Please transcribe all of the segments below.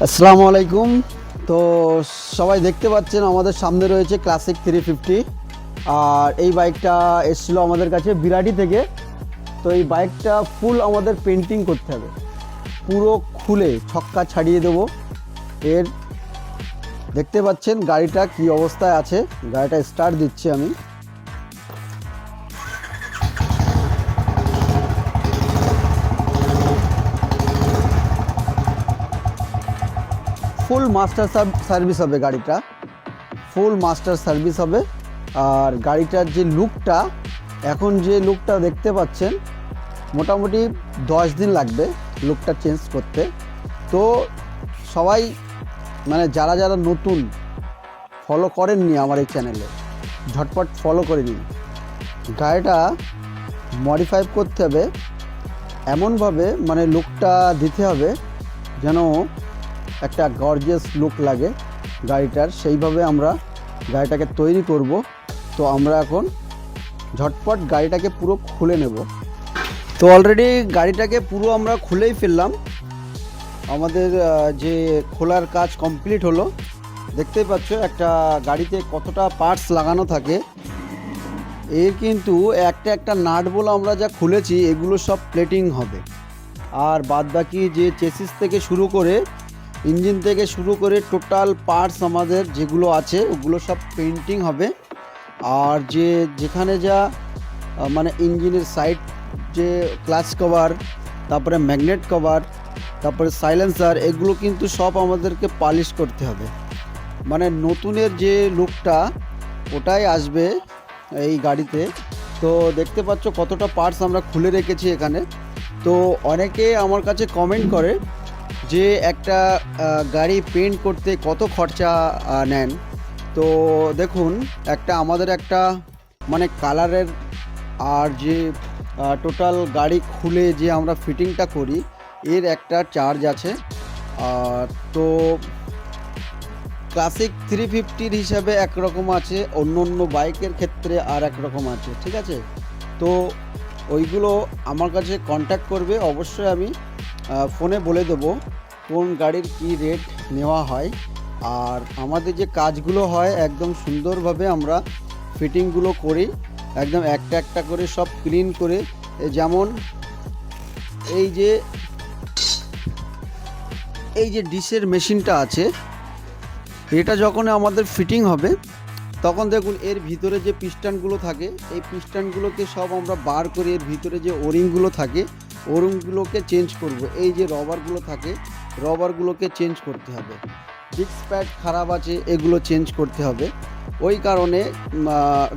আসসালামু আলাইকুম। তো সবাই দেখতে পাচ্ছেন আমাদের সামনে রয়েছে ক্লাসিক 350। আর এই বাইকটা এসেছিলো আমাদের কাছে বিরাটি থেকে। তো এই বাইকটা ফুল আমাদের পেন্টিং করতে হবে, পুরো খুলে ছক্কা ছাড়িয়ে দেবো। এর দেখতে পাচ্ছেন গাড়িটা কি অবস্থায় আছে। গাড়িটা স্টার্ট দিচ্ছি আমি। ফুল মাস্টার সার্ভিস হবে গাড়িটা, ফুল মাস্টার সার্ভিস হবে। আর গাড়িটার যে লুকটা, এখন যে লুকটা দেখতে পাচ্ছেন, মোটামুটি 10 দিন লাগবে লুকটা চেঞ্জ করতে। তো সবাই মানে যারা যারা নতুন ফলো করেননি আমার এই চ্যানেলে, ঝটপট ফলো করে নিন। গাড়িটা মডিফাই করতে হবে এমনভাবে, মানে লুকটা দিতে হবে যেন একটা গর্জিয়াস লুক লাগে গাড়িটার, সেইভাবে আমরা গাড়িটাকে তৈরি করব। তো আমরা এখন ঝটপট গাড়িটাকে পুরো খুলে নেব। তো অলরেডি গাড়িটাকে পুরো আমরা খুলেই ফেললাম। আমাদের যে খোলার কাজ কমপ্লিট হলো। দেখতেই পাচ্ছ একটা গাড়িতে কতটা পার্টস লাগানো থাকে। এর কিন্তু একটা একটা নাট বলে আমরা যা খুলেছি, এগুলো সব প্লেটিং হবে। আর বাদবাকি যে চেসিস থেকে শুরু করে, ইঞ্জিন থেকে শুরু করে টোটাল পার্টস আমাদের যেগুলো আছে ওগুলো সব পেন্টিং হবে। আর যেখানে যা মানে ইঞ্জিনের সাইড, যে ক্লাচ কভার, তারপরে ম্যাগনেট কভার, তারপরে সাইলেন্সার, এগুলো কিন্তু সব আমাদেরকে পালিশ করতে হবে। মানে নতুনের যে লুকটা ওটাই আসবে এই গাড়িতে। তো দেখতে পাচ্ছ কতটা পার্টস আমরা খুলে রেখেছি এখানে। তো অনেকে আমার কাছে কমেন্ট করে যে একটা গাড়ি পেন্ট করতে কত খরচা নেন। তো দেখুন, আমাদের একটা মানে কালারের আর যে টোটাল গাড়ি খুলে যে আমরা ফিটিংটা করি, এর একটা চার্জ আছে। আর তো ক্লাসিক 350 হিসাবে একরকম আছে, অন্য অন্য বাইকের ক্ষেত্রে আর একরকম আছে, ঠিক আছে। তো ওইগুলো আমার কাছে কন্ট্যাক্ট করবে, অবশ্যই আমি ফোনে বলে দেবো কোন গাড়ির কি রেট নেওয়া হয়। আর আমাদের যে কাজগুলো হয় একদম সুন্দরভাবে আমরা ফিটিংগুলো করি, একদম একটা একটা করে সব ক্লিন করে। যেমন এই যে ডিশের মেশিনটা আছে, এটা যখন আমাদের ফিটিং হবে তখন দেখুন এর ভিতরে যে পিস্টনগুলো থাকে, এই পিস্টনগুলোকে সব আমরা বার করে এর ভিতরে যে ওরিংগুলো থাকে ওরিংগুলোকে চেঞ্জ করব। এই যে রবারগুলো থাকে, রবারগুলোকে চেঞ্জ করতে হবে। ডিস্ক প্যাড খারাপ আছে, এগুলো চেঞ্জ করতে হবে। ওই কারণে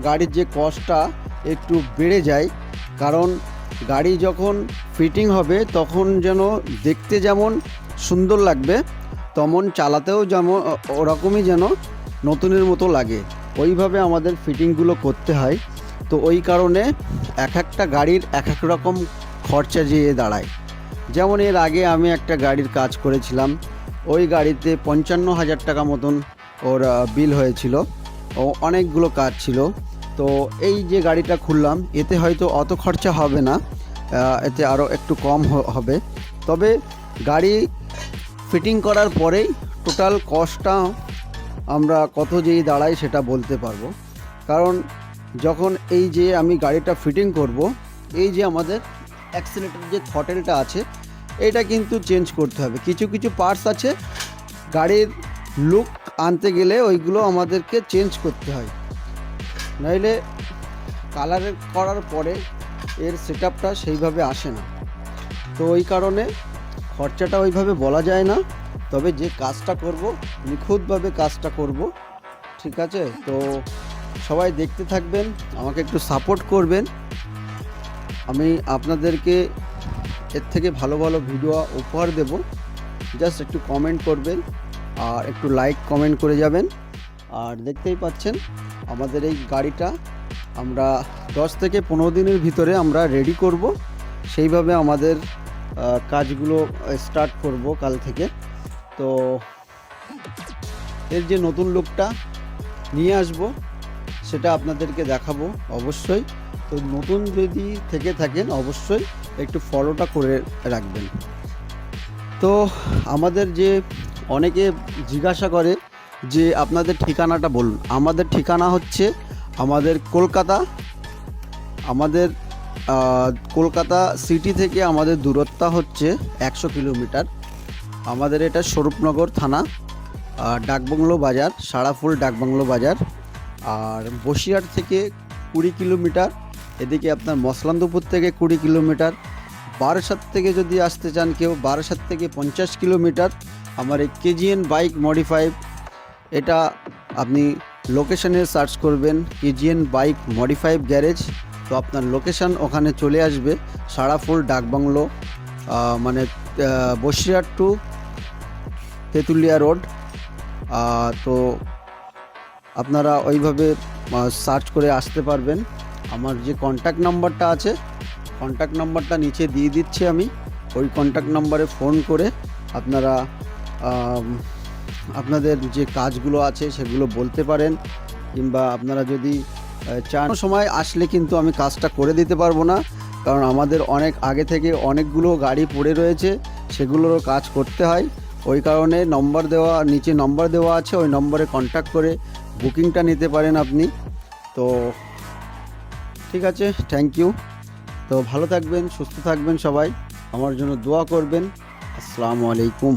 গাড়ির যে কস্টটা একটু বেড়ে যায়। কারণ গাড়ি যখন ফিটিং হবে তখন যেন দেখতে যেমন সুন্দর লাগবে, তেমন চালাতেও যেমন ওরকমই যেন নতুনের মতো লাগে, ওইভাবে আমাদের ফিটিংগুলো করতে হয়। তো ওই কারণে এক একটা গাড়ির এক এক রকম খরচা যেয়ে দাঁড়ায়। যেমন এর আগে আমি একটা গাড়ির কাজ করেছিলাম, ওই গাড়িতে 55,000 টাকা মতন ওর বিল হয়েছিল। ও অনেকগুলো কাজ ছিল। তো এই যে গাড়িটা খুললাম, এতে হয়তো অত খরচা হবে না, এতে আরও একটু কম হবে। তবে গাড়ি ফিটিং করার পরেই টোটাল কস্টটা আমরা কত যেই দাঁড়াই সেটা বলতে পারবো। কারণ যখন এই যে আমি গাড়িটা ফিটিং করব, এই যে আমাদের অ্যাক্সিলারেটর যে থ্রটেলটা আছে, এটা কিন্তু চেঞ্জ করতে হবে। কিছু কিছু পার্টস আছে গাড়ির লুক আনতে গেলে ওইগুলো আমাদেরকে চেঞ্জ করতে হয়, নইলে কালারের করার পরে এর সেটআপটা সেইভাবে আসে না। তো ওই কারণে খরচাটা ওইভাবে বলা যায় না, তবে যে কাজটা করব নিখুঁতভাবে কাজটা করব, ঠিক আছে। তো সবাই দেখতে থাকবেন, আমাকে একটু সাপোর্ট করবেন। আমি আপনাদেরকে এর থেকে ভালো ভালো ভিডিও উপহার দেব। জাস্ট একটু কমেন্ট করবেন আর একটু লাইক কমেন্ট করে যাবেন। আর দেখতেই পাচ্ছেন আমাদের এই গাড়িটা আমরা 10 থেকে 15 দিনের ভিতরে আমরা রেডি করব। সেইভাবে আমাদের কাজগুলো স্টার্ট করব কাল থেকে। তো এর যে নতুন লুকটা নিয়ে আসব সেটা আপনাদেরকে দেখাবো অবশ্যই। তো নতুন যদি থেকে থাকেন অবশ্যই একটু ফলোটা করে রাখবেন। তো আমাদের যে অনেকে জিজ্ঞাসা করে যে আপনাদের ঠিকানাটা বলুন। আমাদের ঠিকানা হচ্ছে আমাদের কলকাতা, আমাদের কলকাতা সিটি থেকে আমাদের দূরত্ব হচ্ছে 100 কিলোমিটার। আমাদের এটা স্বরূপনগর থানা, ডাকবাংলো বাজার, সারাফুল ডাকবাংলো বাজার। আর বসিরহাট থেকে 20 কিলোমিটার, এদিকে আপনার মসলান্দপুর থেকে 20 কিলোমিটার। বারাসাত থেকে যদি আসতে চান কেউ, বারাসাত থেকে 50 কিলোমিটার। আমার এই কেজিএন বাইক মডিফাই, এটা আপনি লোকেশানে সার্চ করবেন কেজিএন বাইক মডিফাই গ্যারেজ, তো আপনার লোকেশান ওখানে চলে আসবে। সারাফুল ডাকবাংলো, মানে বসিরহাট টু তেঁতুলিয়া রোড। তো আপনারা ওইভাবে সার্চ করে আসতে পারবেন। আমার যে কন্ট্যাক্ট নাম্বারটা আছে, কন্ট্যাক্ট নাম্বারটা নিচে দিয়ে দিচ্ছি আমি। ওই কন্ট্যাক্ট নাম্বারে ফোন করে আপনারা আপনাদের যে কাজগুলো আছে সেগুলো বলতে পারেন, কিংবা আপনারা যদি চান সময় আসলে কিন্তু আমি কাজটা করে দিতে পারবো না, কারণ আমাদের অনেক আগে থেকে অনেকগুলো গাড়ি পড়ে রয়েছে, সেগুলোরও কাজ করতে হয়। ওই কারণে নম্বর দেওয়া, নিচে নম্বর দেওয়া আছে, ওই নম্বরে কন্ট্যাক্ট করে বুকিংটা নিতে পারেন আপনি। তো ঠিক আছে, থ্যাংক ইউ। তো ভালো থাকবেন, সুস্থ থাকবেন সবাই, আমার জন্য দোয়া করবেন। আসসালামু আলাইকুম।